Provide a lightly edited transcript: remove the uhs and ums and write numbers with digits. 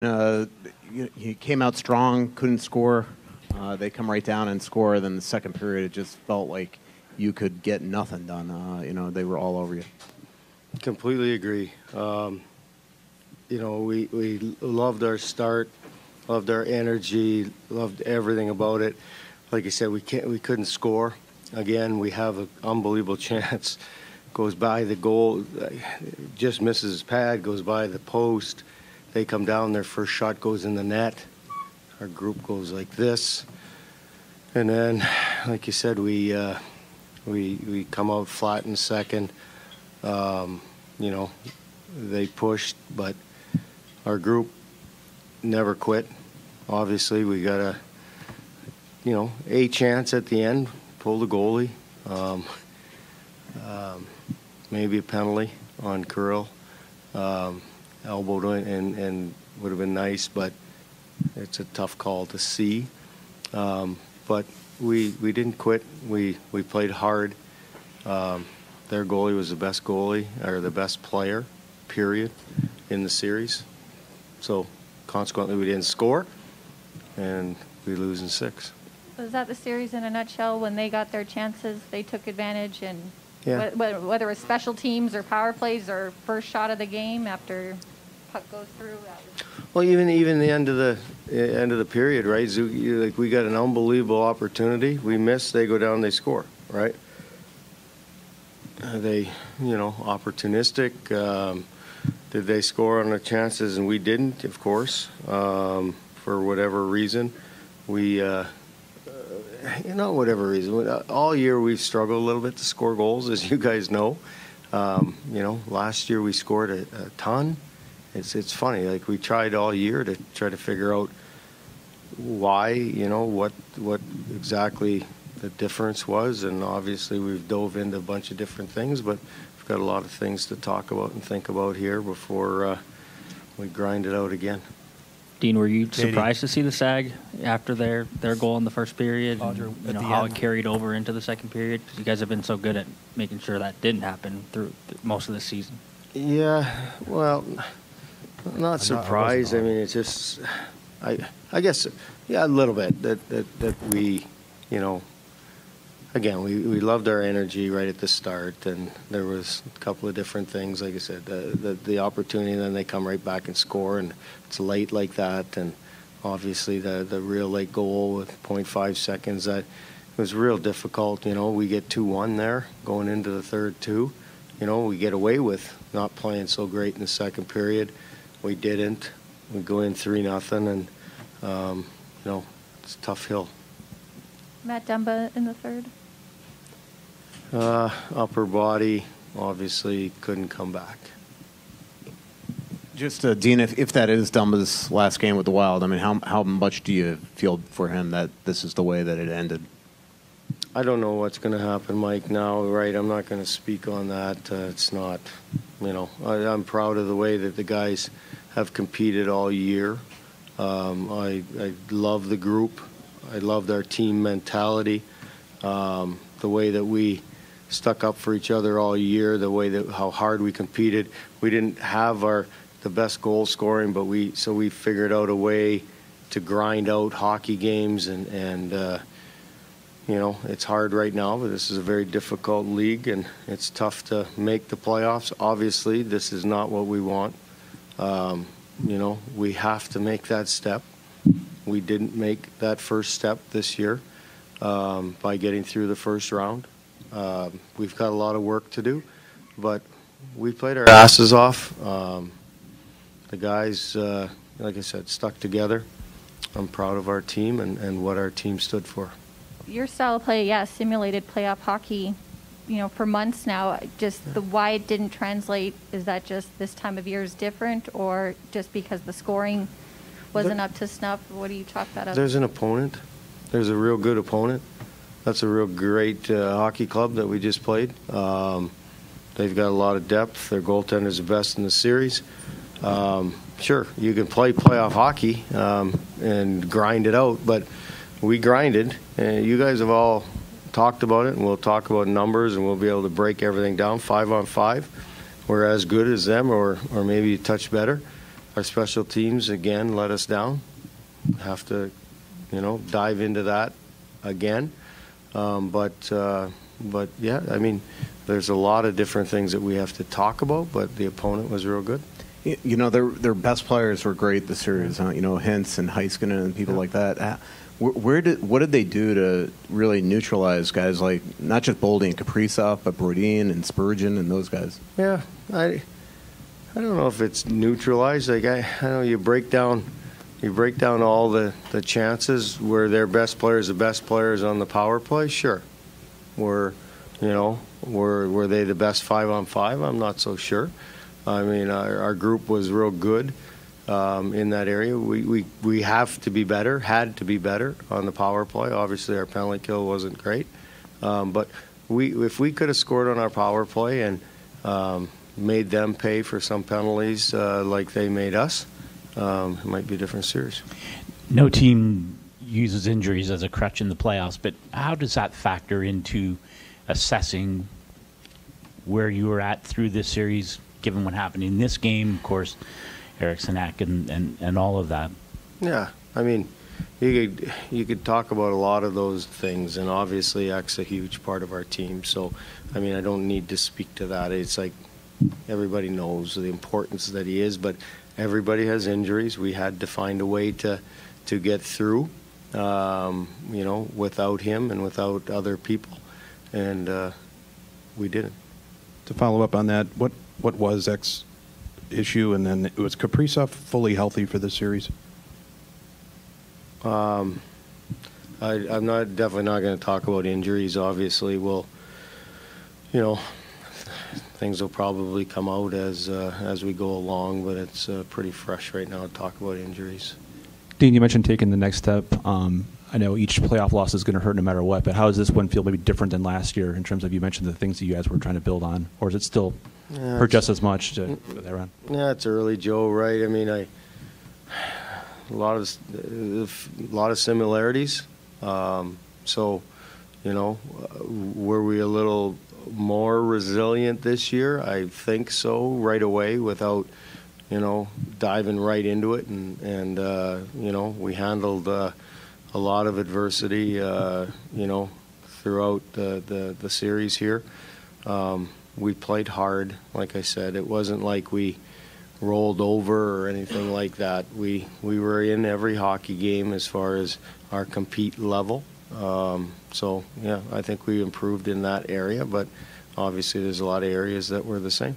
Uh, you came out strong, couldn't score. They come right down and score. Then the second period, it just felt like you could get nothing done. They were all over you. Completely agree. We loved our start, loved our energy, loved everything about it. Like I said, we couldn't score. Again, we have an unbelievable chance. Goes by the goal, just misses his pad, goes by the post. They come down, their first shot goes in the net. Our group goes like this. And then, like you said, we come out flat in second. They pushed, but our group never quit. Obviously, we got a chance at the end, pull the goalie. Maybe a penalty on Curl. Elbowed and would have been nice, but it's a tough call to see. But we didn't quit. We played hard. Their goalie was the best goalie, or the best player, period, in the series. So consequently, we didn't score, and we lose in 6. Was that the series in a nutshell? When they got their chances, they took advantage, and yeah. Whether it was special teams or power plays or first shot of the game after puck goes through. Well, even the end of the period, right? We got an unbelievable opportunity. We miss. They go down. They score. Right? They, opportunistic. Did they score on the chances and we didn't? Of course, for whatever reason, we. Whatever reason. All year we've struggled a little bit to score goals, as you guys know. Last year we scored a ton. It's funny. Like, we tried all year to try to figure out why, what exactly the difference was, and obviously we've dove into a bunch of different things, but we've got a lot of things to talk about and think about here before we grind it out again. Dean, were you surprised to see the SAG after their goal in the first period? How it carried over into the second period? Because you guys have been so good at making sure that didn't happen through most of the season. Yeah, well, I'm not surprised. I mean, it's just, I guess, yeah, a little bit that we, again, we loved our energy right at the start, and there was a couple of different things. Like I said, the opportunity, and then they come right back and score, and it's late like that, and obviously the real late goal with 0.5 seconds, that was real difficult. We get 2-1 there going into the third too. We get away with not playing so great in the second period. We didn't. We go in 3-0, and it's a tough hill. Matt Dumba in the third. Upper body, obviously couldn't come back. Just, Dean, if that is Dumba's last game with the Wild, I mean, how much do you feel for him that this is the way that it ended? I don't know what's going to happen, Mike, now, right? I'm not going to speak on that. It's not, I'm proud of the way that the guys have competed all year. I love the group. I loved our team mentality, the way that we stuck up for each other all year, the way that how hard we competed. We didn't have the best goal scoring, but we figured out a way to grind out hockey games, and it's hard right now, but this is a very difficult league, and it's tough to make the playoffs. Obviously, this is not what we want. We have to make that step. We didn't make that first step this year by getting through the first round. We've got a lot of work to do, but we played our asses off. The guys, like I said, stuck together. I'm proud of our team and what our team stood for. Your style of play, simulated playoff hockey, for months now. Just why it didn't translate, is that just this time of year is different, or just because the scoring wasn't up to snuff? What do you chalk that up? There's an opponent. There's a real good opponent. That's a real great hockey club that we just played. They've got a lot of depth. Their goaltender is the best in the series. Sure, you can play playoff hockey and grind it out, but we grinded. And you guys have all talked about it, and we'll talk about numbers, and we'll be able to break everything down 5-on-5. We're as good as them, or maybe a touch better. our special teams, again, let us down. Have to, dive into that again. But yeah, I mean, there's a lot of different things that we have to talk about, but the opponent was real good. Their best players were great this series. Hintz and Heiskanen and people like that. What did they do to really neutralize guys like not just Boldy and Kaprizov, but Brodin and Spurgeon and those guys? Yeah, I don't know if it's neutralized. Like I know you break down all the chances where their best players, the best players on the power play. Sure, were they the best 5-on-5? I'm not so sure. I mean, our group was real good in that area. We have to be better, had to be better on the power play. Obviously, our penalty kill wasn't great, but if we could have scored on our power play and made them pay for some penalties like they made us, it might be a different series. No team uses injuries as a crutch in the playoffs, but how does that factor into assessing where you were at through this series, given what happened in this game, of course, Eriksson Ek and all of that? Yeah, I mean, you could talk about a lot of those things, and obviously Ek's a huge part of our team. So, I mean, I don't need to speak to that. It's like everybody knows the importance that he is, but everybody has injuries. We had to find a way to get through, without him and without other people, and we didn't. To follow up on that, what was Ek's issue, and then was Kaprizov fully healthy for this series? I'm definitely not going to talk about injuries. Obviously, things will probably come out as we go along, but it's pretty fresh right now to talk about injuries. Dean, you mentioned taking the next step. I know each playoff loss is going to hurt no matter what, but how does this one feel maybe different than last year in terms of, you mentioned the things that you guys were trying to build on, or is it still hurt just as much to go that round? Yeah, it's early, Joe, right? I mean, a lot of similarities. So, were we a little more resilient this year? I think so, right away, without diving right into it, and we handled a lot of adversity, throughout the series here. We played hard, like I said. It wasn't like we rolled over or anything like that. We were in every hockey game as far as our compete level. So, yeah, I think we improved in that area, but obviously there's a lot of areas that were the same.